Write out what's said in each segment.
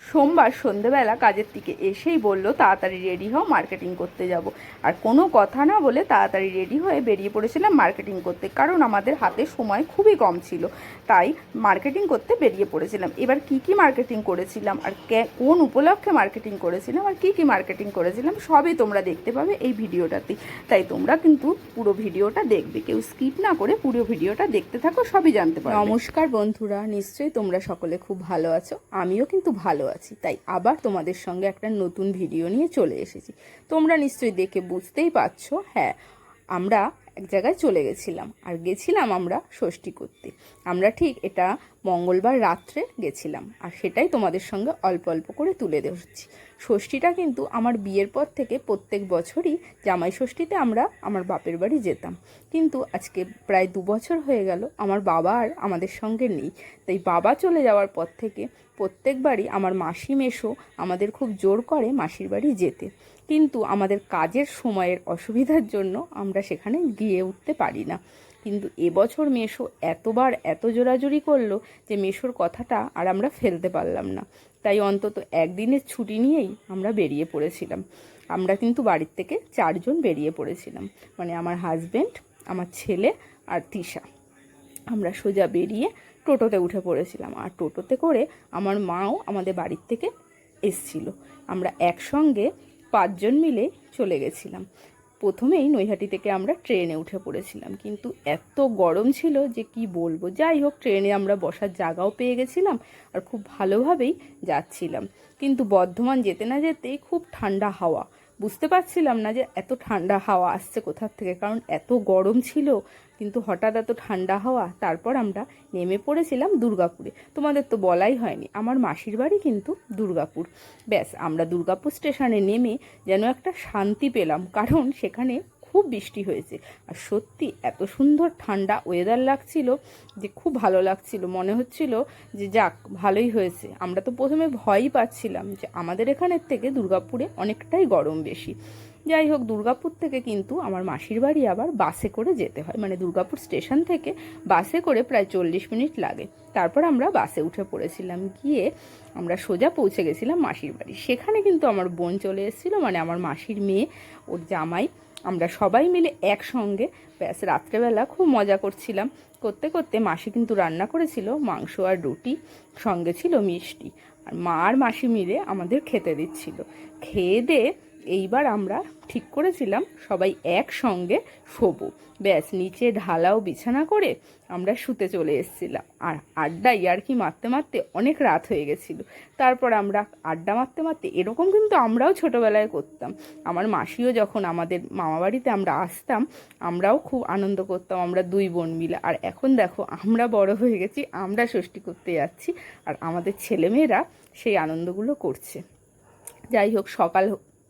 সোমবার সন্ধেবেলা কাজের থেকে এসেই বলল তাড়াতাড়ি রেডি হও, মার্কেটিং করতে যাব। আর কোনো কথা না বলে তাড়াতাড়ি রেডি হয়ে বেরিয়ে পড়েছিলাম মার্কেটিং করতে, কারণ আমাদের হাতে সময় খুবই কম ছিল। তাই মার্কেটিং করতে বেরিয়ে পড়েছিলাম। এবার কি মার্কেটিং করেছিলাম আর কোন উপলক্ষে মার্কেটিং করেছিলাম আর কি মার্কেটিং করেছিলাম সবই তোমরা দেখতে পাবে এই ভিডিওটাতে। তাই তোমরা কিন্তু পুরো ভিডিওটা দেখবে, কেউ স্কিপ না করে পুরো ভিডিওটা দেখতে থাকো, সবই জানতে পারবে। নমস্কার বন্ধুরা, নিশ্চয়ই তোমরা সকলে খুব ভালো আছো, আমিও কিন্তু ভালো আছি। তাই আবার তোমাদের সঙ্গে একটা নতুন ভিডিও নিয়ে চলে এসেছি। তোমরা নিশ্চয়ই দেখে বুঝতেই পারছো, হ্যাঁ আমরা এক জায়গায় চলে গেছিলাম, আর গেছিলাম আমরা ষষ্ঠী করতে। আমরা ঠিক এটা মঙ্গলবার রাত্রে গেছিলাম, আর সেটাই তোমাদের সঙ্গে অল্প অল্প করে তুলে ধরছি। ষষ্ঠীটা কিন্তু আমার বিয়ের পর থেকে প্রত্যেক বছরই জামাই ষষ্ঠীতে আমরা আমার বাপের বাড়ি যেতাম, কিন্তু আজকে প্রায় 2 বছর হয়ে গেল আমার বাবা আর আমাদের সঙ্গে নেই। তাই বাবা চলে যাওয়ার পর থেকে প্রত্যেকবারই আমার মাসি মেশো আমাদের খুব জোর করে মাসির বাড়ি যেতে, কিন্তু আমাদের কাজের সময়ের অসুবিধার জন্য আমরা সেখানে গিয়ে উঠতে পারি না। কিন্তু এবছর মেশো এতবার এত জোরাজুরি করলো যে মেশোর কথাটা আর আমরা ফেলতে পারলাম না। তাই অন্তত একদিনের ছুটি নিয়েই আমরা বেরিয়ে পড়েছিলাম। আমরা কিন্তু বাড়ির থেকে 4 জন বেরিয়ে পড়েছিলাম, মানে আমার হাজব্যান্ড, আমার ছেলে আর তিশা। আমরা সোজা বেরিয়ে টোটোতে উঠে পড়েছিলাম, আর টোটোতে করে আমার মাও আমাদের বাড়ির থেকে এসছিল। আমরা একসঙ্গে 5 জন মিলে চলে গেছিলাম। প্রথমেই নৈহাটি থেকে আমরা ট্রেনে উঠে পড়েছিলাম, কিন্তু এত গরম ছিল যে কি বলবো। যাই হোক, ট্রেনে আমরা বসার জায়গাও পেয়ে গেছিলাম আর খুব ভালোভাবেই যাচ্ছিলাম। কিন্তু বর্ধমান যেতে না যেতেই খুব ঠান্ডা হাওয়া, বুঝতে পারছিলাম না যে এত ঠান্ডা হাওয়া আসছে কোথার থেকে, কারণ এত গরম ছিল। কিন্তু হঠাৎ এত ঠান্ডা হাওয়া। তারপর আমরা নেমে পড়েছিলাম দুর্গাপুরে। তোমাদের তো বলাই হয়নি, আমার মাসির বাড়ি কিন্তু দুর্গাপুর। ব্যাস, আমরা দুর্গাপুর স্টেশনে নেমে যেন একটা শান্তি পেলাম, কারণ সেখানে খুব বৃষ্টি হয়েছে। আর সত্যি এত সুন্দর ঠান্ডা ওয়েদার লাগছিল যে খুব ভালো লাগছিল, মনে হচ্ছিল যে যাক ভালোই হয়েছে। আমরা তো প্রথমে ভয়ই পাচ্ছিলাম যে আমাদের এখানের থেকে দুর্গাপুরে অনেকটাই গরম বেশি। যাই হোক, দুর্গাপুর থেকে কিন্তু আমার মাসির বাড়ি আবার বাসে করে যেতে হয়, মানে দুর্গাপুর স্টেশন থেকে বাসে করে প্রায় 40 মিনিট লাগে। তারপর আমরা বাসে উঠে পড়েছিলাম, গিয়ে আমরা সোজা পৌঁছে গেছিলাম মাসির বাড়ি। সেখানে কিন্তু আমার বোন চলে এসেছিলো, মানে আমার মাসির মেয়ে, ওর জামাই। আমরা সবাই মিলে একসঙ্গে ব্যাস রাত্রেবেলা খুব মজা করছিলাম। করতে করতে মাসি কিন্তু রান্না করেছিল মাংস আর রুটি, সঙ্গে ছিল মিষ্টি, আর মা আর মাসি মিলে আমাদের খেতে দিচ্ছিল। খেয়ে দিয়ে এইবার আমরা ঠিক করেছিলাম সবাই একসঙ্গে শোবো। ব্যাস নিচে ঢালাও বিছানা করে আমরা শুতে চলে এসেছিলাম। আর আড্ডা ইয়ার্কি মারতে মারতে অনেক রাত হয়ে গেছিলো। তারপর আমরা আড্ডা মারতে মারতে, এরকম কিন্তু আমরাও ছোটোবেলায় করতাম। আমার মাসিও যখন আমাদের মামাবাড়িতে আমরা আসতাম, আমরাও খুব আনন্দ করতাম, আমরা 2 বোন মিলে। আর এখন দেখো আমরা বড় হয়ে গেছি, আমরা ষষ্ঠী করতে যাচ্ছি, আর আমাদের ছেলেমেয়েরা সেই আনন্দগুলো করছে। যাই হোক,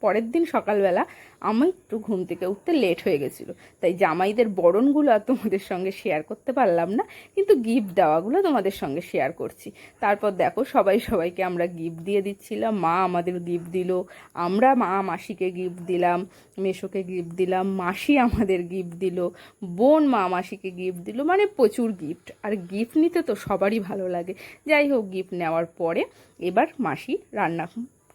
পরের দিন সকালবেলা আমি একটু ঘুম থেকে উঠতে লেট হয়ে গেছিলো, তাই জামাইদের বরণগুলো আর তোমাদের সঙ্গে শেয়ার করতে পারলাম না, কিন্তু গিফট দেওয়াগুলো তোমাদের সঙ্গে শেয়ার করছি। তারপর দেখো সবাইকে আমরা গিফট দিয়ে দিচ্ছিলাম। মা আমাদের গিফট দিল, আমরা মা মাসিকে গিফট দিলাম, মেশোকে গিফট দিলাম, মাসি আমাদের গিফট দিল, বোন মা মাসিকে গিফট দিল, মানে প্রচুর গিফট। আর গিফট নিতে তো সবারই ভালো লাগে। যাই হোক, গিফট নেওয়ার পরে এবার মাসি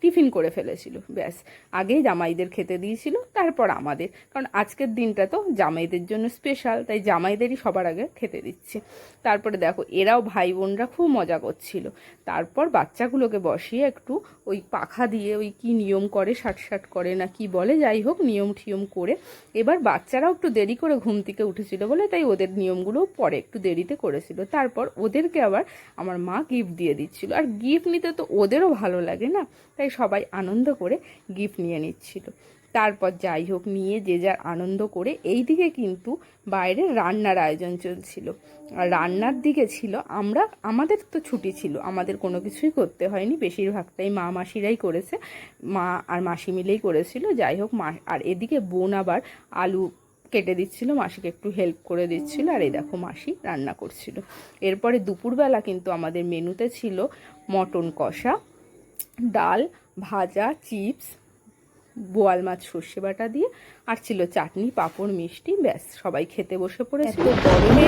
টিফিন করে ফেলেছিল। ব্যাস, আগে জামাইদের খেতে দিয়েছিল, তারপর আমাদের, কারণ আজকের দিনটা তো জামাইদের জন্য স্পেশাল, তাই জামাইদেরই সবার আগে খেতে দিচ্ছে। তারপরে দেখো এরাও ভাই বোনরা খুব মজা করছিল। তারপর বাচ্চাগুলোকে বসিয়ে একটু ওই পাখা দিয়ে ওই কি নিয়ম করে, ষাট করে না কি বলে, যাই হোক নিয়ম ঠিয়ম করে এবার বাচ্চারাও একটু দেরি করে ঘুম থেকে উঠেছিল বলে তাই ওদের নিয়মগুলো পরে একটু দেরিতে করেছিল। তারপর ওদেরকে আবার আমার মা গিফট দিয়ে দিচ্ছিল, আর গিফট নিতে তো ওদেরও ভালো লাগে না, তাই সবাই আনন্দ করে গিফট নিয়ে নিচ্ছিল। তারপর যাই হোক নিয়ে যে যার আনন্দ করে, এই দিকে কিন্তু বাইরে রান্নার আয়োজন চলছিল। আর রান্নার দিকে ছিল আমাদের তো ছুটি ছিল, আমাদের কোনো কিছুই করতে হয়নি, বেশিরভাগটাই মা মাসিরাই করেছে, মা আর মাসি মিলেই করেছিল। যাই হোক আর এদিকে বোন আবার আলু কেটে দিচ্ছিল, মাসিকে একটু হেল্প করে দিচ্ছিল, আর এই দেখো মাসি রান্না করছিল। এরপরে দুপুরবেলা কিন্তু আমাদের মেনুতে ছিল মটন কষা, ডাল, ভাজা, চিপস, বোয়াল মাছ সর্ষে বাটা দিয়ে, আর ছিল চাটনি, পাঁপড়, মিষ্টি। ব্যাস, সবাই খেতে বসে পড়েছিল। গরমে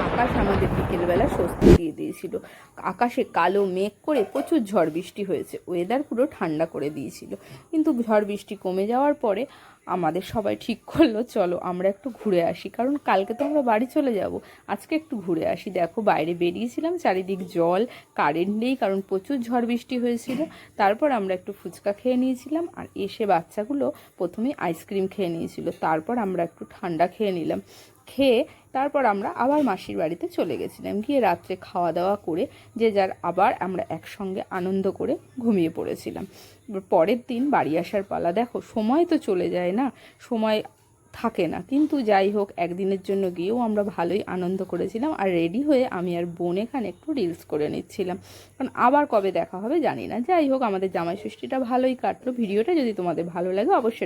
আকাশ আমাদের বিকেলবেলা স্বস্তি দিয়ে দিয়েছিল। আকাশে কালো মেঘ করে প্রচুর ঝড় বৃষ্টি হয়েছে, ওয়েদার পুরো ঠান্ডা করে দিয়েছিল। কিন্তু ঝড় বৃষ্টি কমে যাওয়ার পরে আমাদের সবাই ঠিক করলো চলো আমরা একটু ঘুরে আসি, কারণ কালকে তো আমরা বাড়ি চলে যাব, আজকে একটু ঘুরে আসি। দেখো বাইরে বেরিয়েছিলাম, চারিদিক জল, কারেন্ট নেই কারণ প্রচুর ঝড় বৃষ্টি হয়েছিল। তারপর আমরা একটু ফুচকা খেয়ে নিয়েছিলাম, আর এসে বাচ্চাগুলো প্রথমে আইসক্রিম খেয়ে নিয়েছিল, তারপর আমরা একটু ঠান্ডা খেয়ে নিলাম। খেয়ে তারপর আমরা আবার মাসির বাড়িতে চলে গেছিলাম, গিয়ে রাত্রে খাওয়া দাওয়া করে যে যার আবার আমরা একসঙ্গে আনন্দ করে ঘুমিয়ে পড়েছিলাম। পরের দিন বাড়ি আসার পালা। দেখো সময় তো চলে যায় না, সময় থাকে না, কিন্তু যাই হোক একদিনের জন্য গিয়েও আমরা ভালোই আনন্দ করেছিলাম। আর রেডি হয়ে আমি আর বোন এখানে একটু রিলস করে নিচ্ছিলাম, কারণ আবার কবে দেখা হবে জানি না। যাই হোক আমাদের জামাই ষষ্ঠীটা ভালোই কাটলো। ভিডিওটা যদি তোমাদের ভালো লাগে অবশ্যই